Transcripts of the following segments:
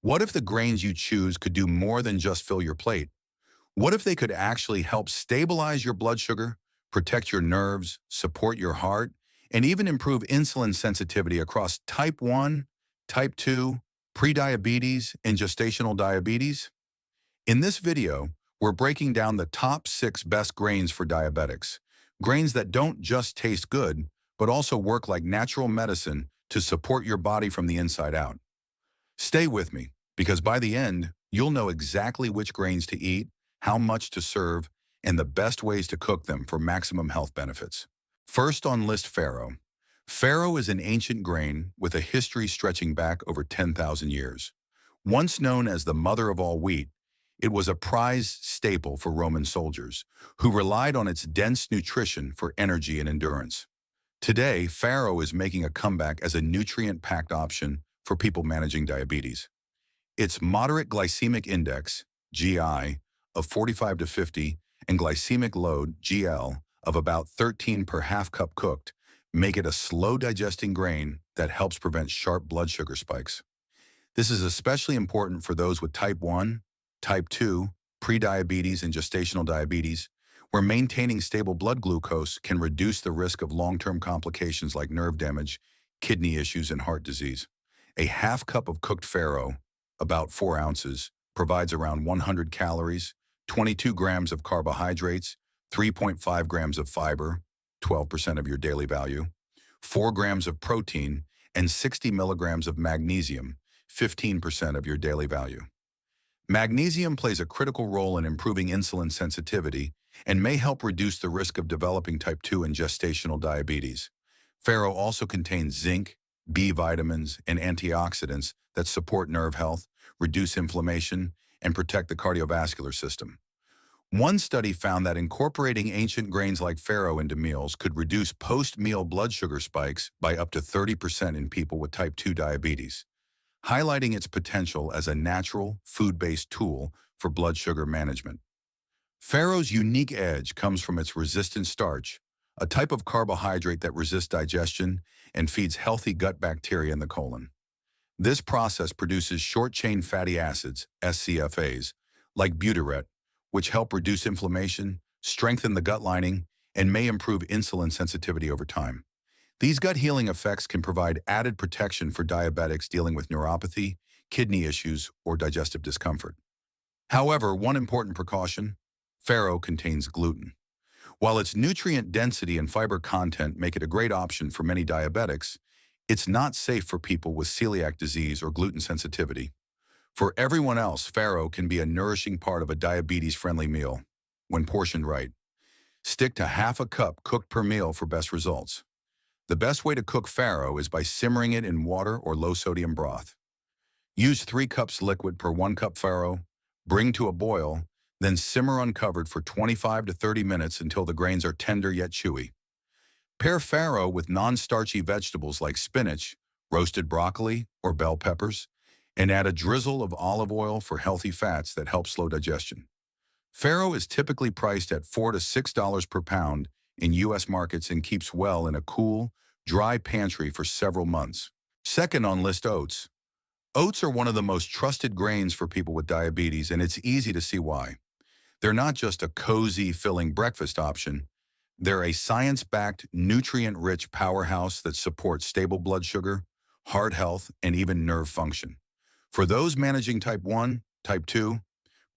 What if the grains you choose could do more than just fill your plate? What if they could actually help stabilize your blood sugar, protect your nerves, support your heart, and even improve insulin sensitivity across type 1, type 2, prediabetes, and gestational diabetes? In this video, we're breaking down the top 6 best grains for diabetics. Grains that don't just taste good, but also work like natural medicine to support your body from the inside out. Stay with me, because by the end, you'll know exactly which grains to eat, how much to serve, and the best ways to cook them for maximum health benefits. First on list, farro. Farro is an ancient grain with a history stretching back over 10,000 years. Once known as the mother of all wheat, it was a prized staple for Roman soldiers, who relied on its dense nutrition for energy and endurance. Today, farro is making a comeback as a nutrient-packed option for people managing diabetes. Its moderate glycemic index, GI, of 45 to 50 and glycemic load, GL, of about 13 per half cup cooked make it a slow-digesting grain that helps prevent sharp blood sugar spikes. This is especially important for those with type 1, type 2, prediabetes, and gestational diabetes, where maintaining stable blood glucose can reduce the risk of long-term complications like nerve damage, kidney issues, and heart disease. A half cup of cooked farro, about 4 ounces, provides around 100 calories, 22 grams of carbohydrates, 3.5 grams of fiber, 12% of your daily value, 4 grams of protein, and 60 milligrams of magnesium, 15% of your daily value. Magnesium plays a critical role in improving insulin sensitivity and may help reduce the risk of developing type 2 and gestational diabetes. Farro also contains zinc, B vitamins, and antioxidants that support nerve health, reduce inflammation, and protect the cardiovascular system. One study found that incorporating ancient grains like farro into meals could reduce post-meal blood sugar spikes by up to 30% in people with type 2 diabetes, highlighting its potential as a natural, food-based tool for blood sugar management. Farro's unique edge comes from its resistant starch, a type of carbohydrate that resists digestion and feeds healthy gut bacteria in the colon. This process produces short-chain fatty acids, SCFAs, like butyrate, which help reduce inflammation, strengthen the gut lining, and may improve insulin sensitivity over time. These gut healing effects can provide added protection for diabetics dealing with neuropathy, kidney issues, or digestive discomfort. However, one important precaution: farro contains gluten. While its nutrient density and fiber content make it a great option for many diabetics, it's not safe for people with celiac disease or gluten sensitivity. For everyone else, farro can be a nourishing part of a diabetes-friendly meal, when portioned right. Stick to half a cup cooked per meal for best results. The best way to cook farro is by simmering it in water or low-sodium broth. Use 3 cups liquid per 1 cup farro, bring to a boil, then simmer uncovered for 25 to 30 minutes until the grains are tender yet chewy. Pair farro with non-starchy vegetables like spinach, roasted broccoli, or bell peppers, and add a drizzle of olive oil for healthy fats that help slow digestion. Farro is typically priced at $4 to $6 per pound in U.S. markets and keeps well in a cool, dry pantry for several months. Second on list, oats. Oats are one of the most trusted grains for people with diabetes, and it's easy to see why. They're not just a cozy, filling breakfast option. They're a science-backed, nutrient-rich powerhouse that supports stable blood sugar, heart health, and even nerve function. For those managing type 1, type 2,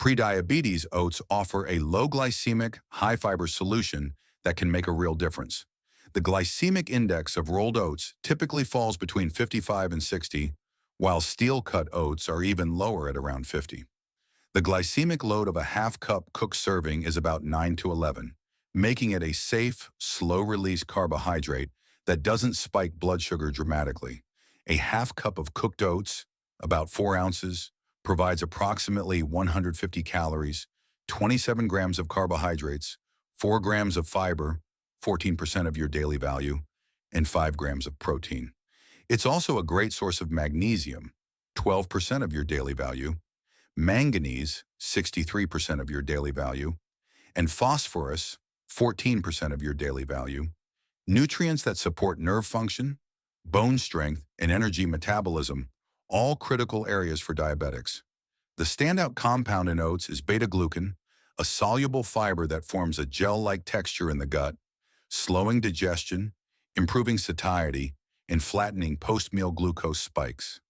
prediabetes, oats offer a low-glycemic, high-fiber solution that can make a real difference. The glycemic index of rolled oats typically falls between 55 and 60, while steel-cut oats are even lower at around 50. The glycemic load of a half-cup cooked serving is about 9 to 11, making it a safe, slow-release carbohydrate that doesn't spike blood sugar dramatically. A half cup of cooked oats, about 4 ounces, provides approximately 150 calories, 27 grams of carbohydrates, 4 grams of fiber, 14% of your daily value, and 5 grams of protein. It's also a great source of magnesium, 12% of your daily value, manganese, 63% of your daily value, and phosphorus, 14% of your daily value, nutrients that support nerve function, bone strength, and energy metabolism, all critical areas for diabetics. The standout compound in oats is beta-glucan, a soluble fiber that forms a gel-like texture in the gut, slowing digestion, improving satiety, and flattening post-meal glucose spikes.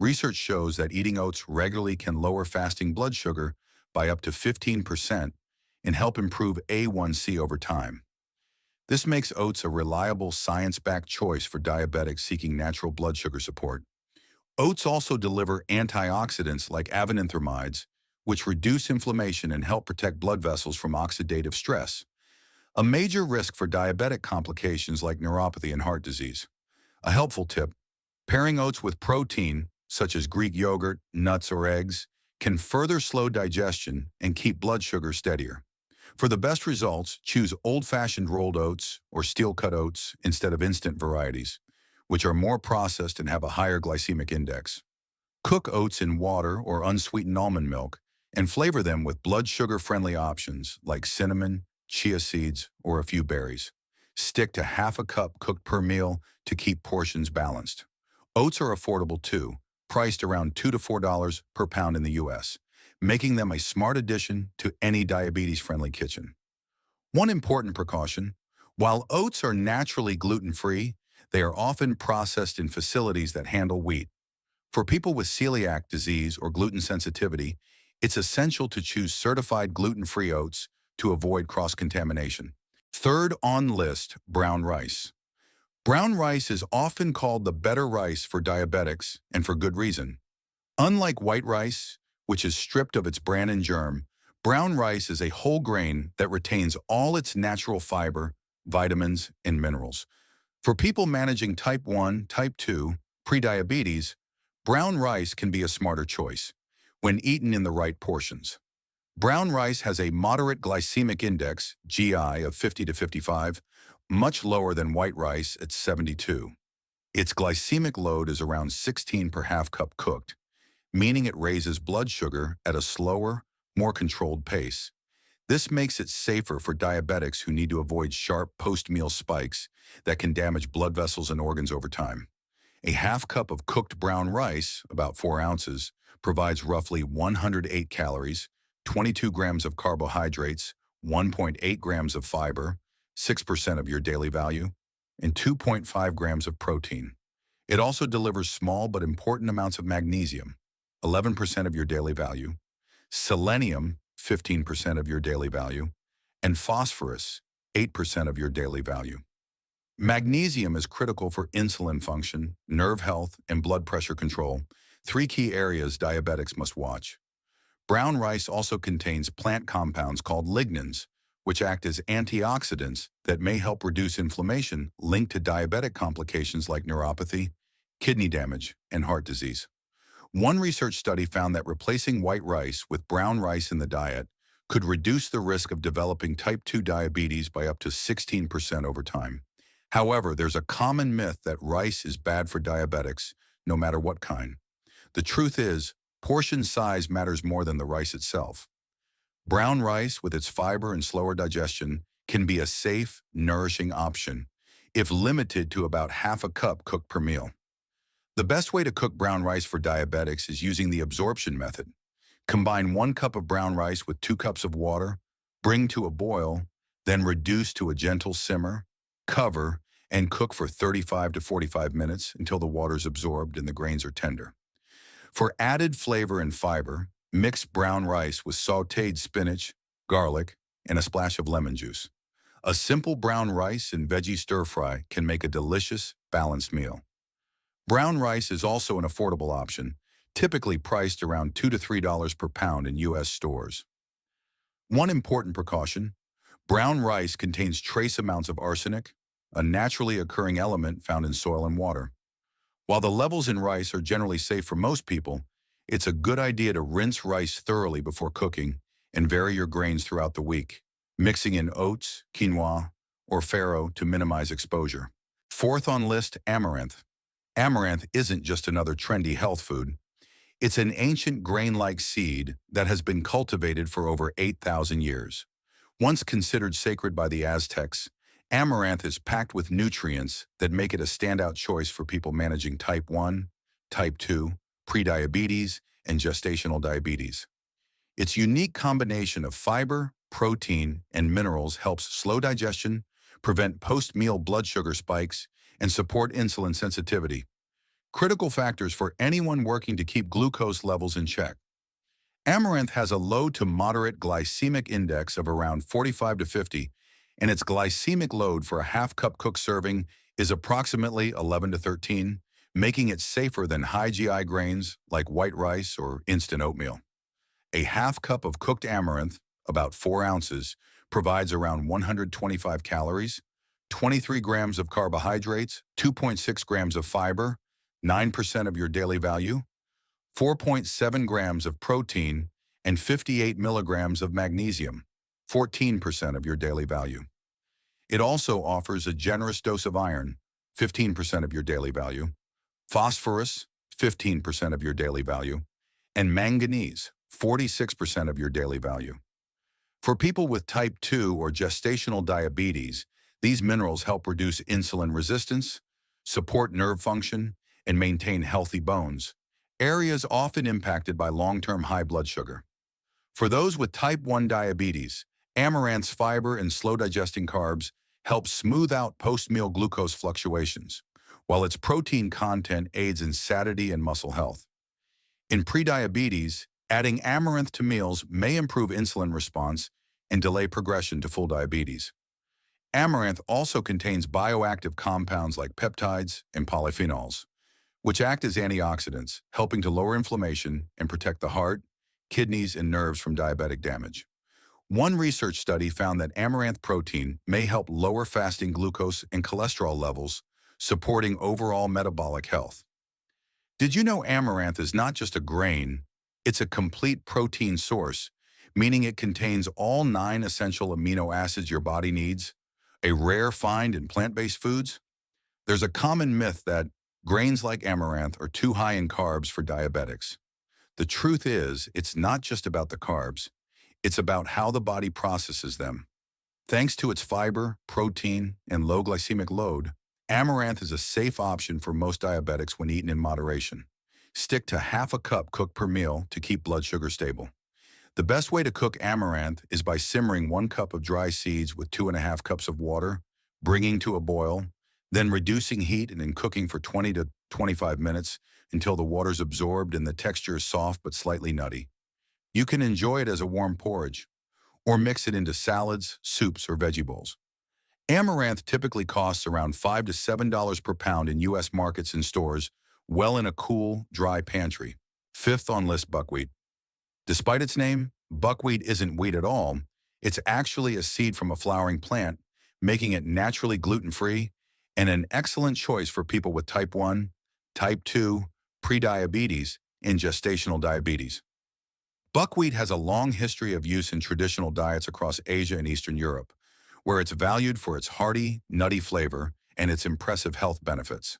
Research shows that eating oats regularly can lower fasting blood sugar by up to 15% and help improve A1C over time. This makes oats a reliable, science-backed choice for diabetics seeking natural blood sugar support. Oats also deliver antioxidants like avenanthramides, which reduce inflammation and help protect blood vessels from oxidative stress, a major risk for diabetic complications like neuropathy and heart disease. A helpful tip: pairing oats with protein, such as Greek yogurt, nuts, or eggs, can further slow digestion and keep blood sugar steadier. For the best results, choose old-fashioned rolled oats or steel-cut oats instead of instant varieties, which are more processed and have a higher glycemic index. Cook oats in water or unsweetened almond milk and flavor them with blood sugar-friendly options like cinnamon, chia seeds, or a few berries. Stick to half a cup cooked per meal to keep portions balanced. Oats are affordable too, priced around $2 to $4 per pound in the US, making them a smart addition to any diabetes-friendly kitchen. One important precaution: while oats are naturally gluten-free, they are often processed in facilities that handle wheat. For people with celiac disease or gluten sensitivity, it's essential to choose certified gluten-free oats to avoid cross-contamination. Third on list, brown rice. Brown rice is often called the better rice for diabetics, and for good reason. Unlike white rice, which is stripped of its bran and germ, brown rice is a whole grain that retains all its natural fiber, vitamins, and minerals. For people managing type 1, type 2, prediabetes, brown rice can be a smarter choice when eaten in the right portions. Brown rice has a moderate glycemic index, GI, of 50 to 55, much lower than white rice at 72. Its glycemic load is around 16 per half cup cooked, meaning it raises blood sugar at a slower, more controlled pace. This makes it safer for diabetics who need to avoid sharp post-meal spikes that can damage blood vessels and organs over time. A half cup of cooked brown rice, about 4 ounces, provides roughly 108 calories, 22 grams of carbohydrates, 1.8 grams of fiber, 6% of your daily value, and 2.5 grams of protein. It also delivers small but important amounts of magnesium, 11% of your daily value, selenium, 15% of your daily value, and phosphorus, 8% of your daily value. Magnesium is critical for insulin function, nerve health, and blood pressure control, 3 key areas diabetics must watch. Brown rice also contains plant compounds called lignans, which act as antioxidants that may help reduce inflammation linked to diabetic complications like neuropathy, kidney damage, and heart disease. One research study found that replacing white rice with brown rice in the diet could reduce the risk of developing type 2 diabetes by up to 16% over time. However, there's a common myth that rice is bad for diabetics, no matter what kind. The truth is, portion size matters more than the rice itself. Brown rice, with its fiber and slower digestion, can be a safe, nourishing option, if limited to about half a cup cooked per meal. The best way to cook brown rice for diabetics is using the absorption method. Combine 1 cup of brown rice with 2 cups of water, bring to a boil, then reduce to a gentle simmer, cover, and cook for 35 to 45 minutes until the water is absorbed and the grains are tender. For added flavor and fiber, mix brown rice with sautéed spinach, garlic, and a splash of lemon juice. A simple brown rice and veggie stir-fry can make a delicious, balanced meal. Brown rice is also an affordable option, typically priced around $2 to $3 per pound in U.S. stores. One important precaution: brown rice contains trace amounts of arsenic, a naturally occurring element found in soil and water. While the levels in rice are generally safe for most people, it's a good idea to rinse rice thoroughly before cooking and vary your grains throughout the week, mixing in oats, quinoa, or farro to minimize exposure. Fourth on list, amaranth. Amaranth isn't just another trendy health food. It's an ancient grain-like seed that has been cultivated for over 8,000 years. Once considered sacred by the Aztecs, amaranth is packed with nutrients that make it a standout choice for people managing type 1, type 2, prediabetes, and gestational diabetes. Its unique combination of fiber, protein, and minerals helps slow digestion, prevent post-meal blood sugar spikes, and support insulin sensitivity, critical factors for anyone working to keep glucose levels in check. Amaranth has a low to moderate glycemic index of around 45 to 50, and its glycemic load for a half-cup cooked serving is approximately 11 to 13, making it safer than high GI grains like white rice or instant oatmeal. A half cup of cooked amaranth, about 4 ounces, provides around 125 calories, 23 grams of carbohydrates, 2.6 grams of fiber, 9% of your daily value, 4.7 grams of protein, and 58 milligrams of magnesium, 14% of your daily value. It also offers a generous dose of iron, 15% of your daily value, phosphorus, 15% of your daily value, and manganese, 46% of your daily value. For people with type 2 or gestational diabetes, these minerals help reduce insulin resistance, support nerve function, and maintain healthy bones, areas often impacted by long-term high blood sugar. For those with type 1 diabetes, amaranth's fiber and slow-digesting carbs help smooth out post-meal glucose fluctuations, while its protein content aids in satiety and muscle health. In prediabetes, adding amaranth to meals may improve insulin response and delay progression to full diabetes. Amaranth also contains bioactive compounds like peptides and polyphenols, which act as antioxidants, helping to lower inflammation and protect the heart, kidneys, and nerves from diabetic damage. One research study found that amaranth protein may help lower fasting glucose and cholesterol levels, supporting overall metabolic health. Did you know amaranth is not just a grain, it's a complete protein source, meaning it contains all 9 essential amino acids your body needs, a rare find in plant-based foods? There's a common myth that grains like amaranth are too high in carbs for diabetics. The truth is, it's not just about the carbs. It's about how the body processes them. Thanks to its fiber, protein, and low glycemic load, amaranth is a safe option for most diabetics when eaten in moderation. Stick to half a cup cooked per meal to keep blood sugar stable. The best way to cook amaranth is by simmering 1 cup of dry seeds with 2.5 cups of water, bringing to a boil, then reducing heat and then cooking for 20 to 25 minutes until the water's absorbed and the texture is soft but slightly nutty. You can enjoy it as a warm porridge, or mix it into salads, soups, or veggie bowls. Amaranth typically costs around $5 to $7 per pound in U.S. markets and stores, well in a cool, dry pantry. Fifth on list, buckwheat. Despite its name, buckwheat isn't wheat at all. It's actually a seed from a flowering plant, making it naturally gluten-free and an excellent choice for people with type 1, type 2, prediabetes, and gestational diabetes. Buckwheat has a long history of use in traditional diets across Asia and Eastern Europe, where it's valued for its hearty, nutty flavor and its impressive health benefits.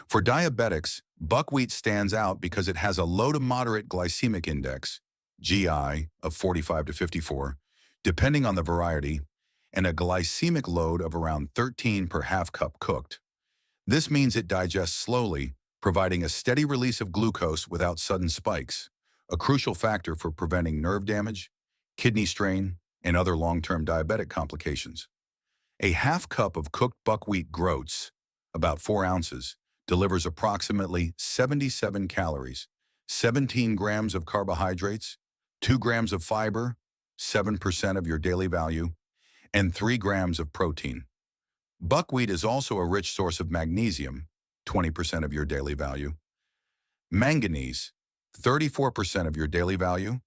For diabetics, buckwheat stands out because it has a low to moderate glycemic index, GI, of 45 to 54, depending on the variety, and a glycemic load of around 13 per half cup cooked. This means it digests slowly, providing a steady release of glucose without sudden spikes, a crucial factor for preventing nerve damage, kidney strain, and other long-term diabetic complications. A half cup of cooked buckwheat groats, about 4 ounces, delivers approximately 77 calories, 17 grams of carbohydrates, 2 grams of fiber, 7% of your daily value, and 3 grams of protein. Buckwheat is also a rich source of magnesium, 20% of your daily value, manganese, 34% of your daily value,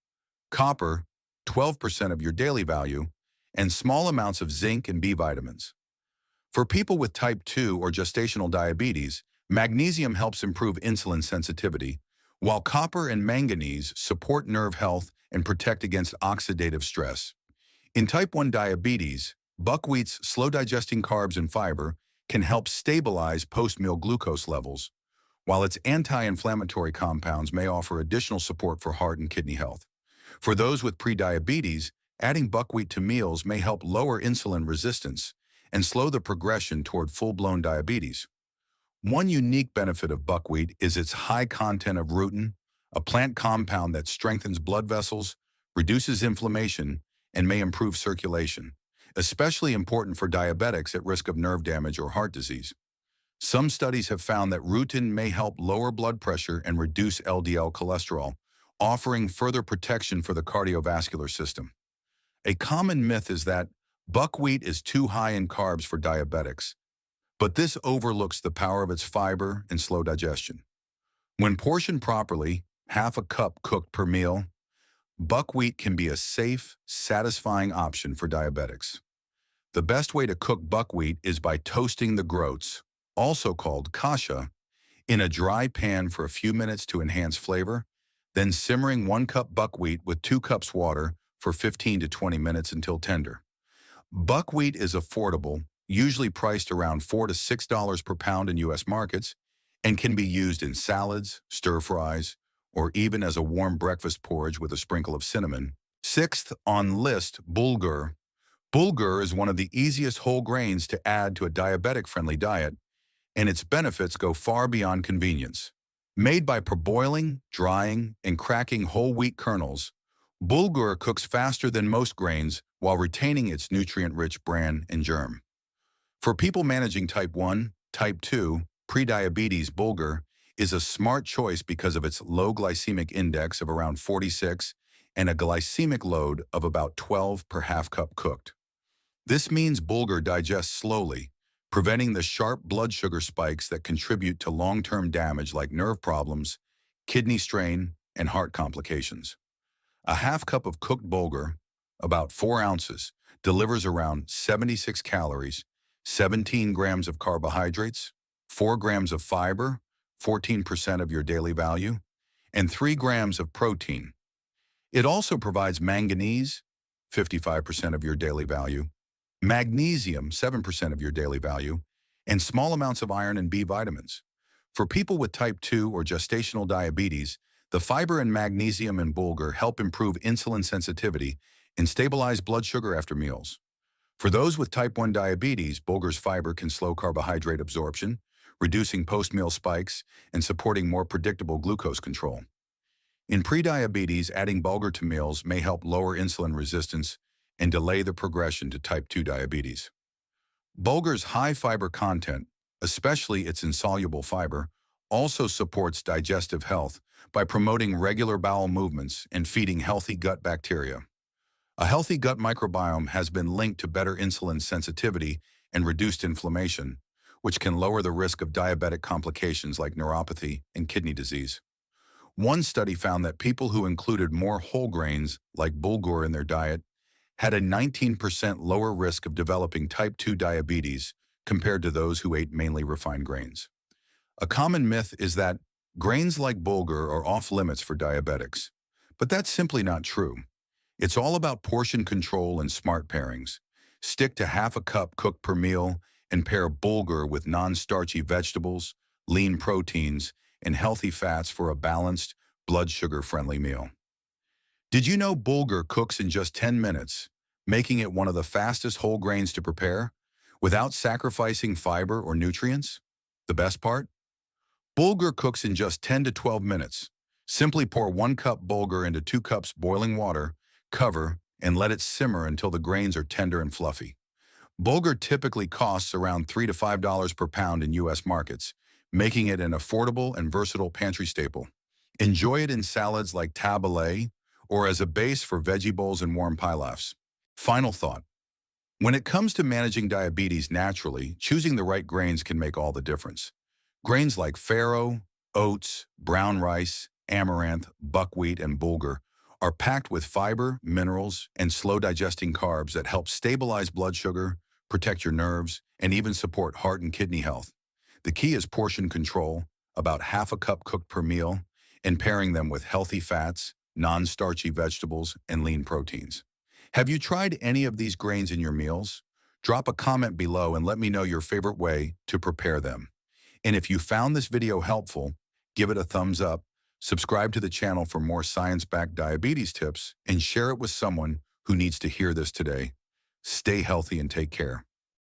copper, 12% of your daily value, and small amounts of zinc and B vitamins. For people with type 2 or gestational diabetes, magnesium helps improve insulin sensitivity, while copper and manganese support nerve health and protect against oxidative stress. In type 1 diabetes, buckwheat's slow-digesting carbs and fiber can help stabilize post-meal glucose levels, while its anti-inflammatory compounds may offer additional support for heart and kidney health. For those with prediabetes, adding buckwheat to meals may help lower insulin resistance and slow the progression toward full-blown diabetes. One unique benefit of buckwheat is its high content of rutin, a plant compound that strengthens blood vessels, reduces inflammation, and may improve circulation, especially important for diabetics at risk of nerve damage or heart disease. Some studies have found that rutin may help lower blood pressure and reduce LDL cholesterol, offering further protection for the cardiovascular system. A common myth is that buckwheat is too high in carbs for diabetics, but this overlooks the power of its fiber and slow digestion. When portioned properly, half a cup cooked per meal, buckwheat can be a safe, satisfying option for diabetics. The best way to cook buckwheat is by toasting the groats, also called kasha, in a dry pan for a few minutes to enhance flavor, then simmering 1 cup buckwheat with 2 cups water for 15 to 20 minutes until tender. Buckwheat is affordable, usually priced around $4 to $6 per pound in U.S. markets, and can be used in salads, stir-fries, or even as a warm breakfast porridge with a sprinkle of cinnamon. Sixth on list, bulgur. Bulgur is one of the easiest whole grains to add to a diabetic-friendly diet, and its benefits go far beyond convenience. Made by parboiling, drying, and cracking whole wheat kernels, bulgur cooks faster than most grains while retaining its nutrient-rich bran and germ. For people managing type 1, type 2, prediabetes, bulgur is a smart choice because of its low glycemic index of around 46 and a glycemic load of about 12 per half cup cooked. This means bulgur digests slowly, preventing the sharp blood sugar spikes that contribute to long-term damage like nerve problems, kidney strain, and heart complications. A half cup of cooked bulgur, about 4 ounces, delivers around 76 calories, 17 grams of carbohydrates, 4 grams of fiber, 14% of your daily value, and 3 grams of protein. It also provides manganese, 55% of your daily value, magnesium, 7% of your daily value, and small amounts of iron and B vitamins. For people with type 2 or gestational diabetes, the fiber and magnesium in bulgur help improve insulin sensitivity and stabilize blood sugar after meals. For those with type 1 diabetes, bulgur's fiber can slow carbohydrate absorption, reducing post-meal spikes and supporting more predictable glucose control. In prediabetes, adding bulgur to meals may help lower insulin resistance and delay the progression to type 2 diabetes. Bulgur's high fiber content, especially its insoluble fiber, also supports digestive health by promoting regular bowel movements and feeding healthy gut bacteria. A healthy gut microbiome has been linked to better insulin sensitivity and reduced inflammation, which can lower the risk of diabetic complications like neuropathy and kidney disease. One study found that people who included more whole grains, like bulgur, in their diet had a 19% lower risk of developing type 2 diabetes compared to those who ate mainly refined grains. A common myth is that grains like bulgur are off limits for diabetics, but that's simply not true. It's all about portion control and smart pairings. Stick to half a cup cooked per meal and pair bulgur with non-starchy vegetables, lean proteins, and healthy fats for a balanced, blood sugar-friendly meal. Did you know bulgur cooks in just 10 minutes, making it one of the fastest whole grains to prepare, without sacrificing fiber or nutrients? The best part? Bulgur cooks in just 10 to 12 minutes. Simply pour 1 cup bulgur into 2 cups boiling water, cover, and let it simmer until the grains are tender and fluffy. Bulgur typically costs around $3 to $5 per pound in U.S. markets, making it an affordable and versatile pantry staple. Enjoy it in salads like tabbouleh or as a base for veggie bowls and warm pilafs. Final thought. When it comes to managing diabetes naturally, choosing the right grains can make all the difference. Grains like farro, oats, brown rice, amaranth, buckwheat, and bulgur are packed with fiber, minerals, and slow-digesting carbs that help stabilize blood sugar, protect your nerves, and even support heart and kidney health. The key is portion control, about half a cup cooked per meal, and pairing them with healthy fats, non-starchy vegetables, and lean proteins. Have you tried any of these grains in your meals? Drop a comment below and let me know your favorite way to prepare them. And if you found this video helpful, give it a thumbs up, subscribe to the channel for more science-backed diabetes tips, and share it with someone who needs to hear this today. Stay healthy and take care.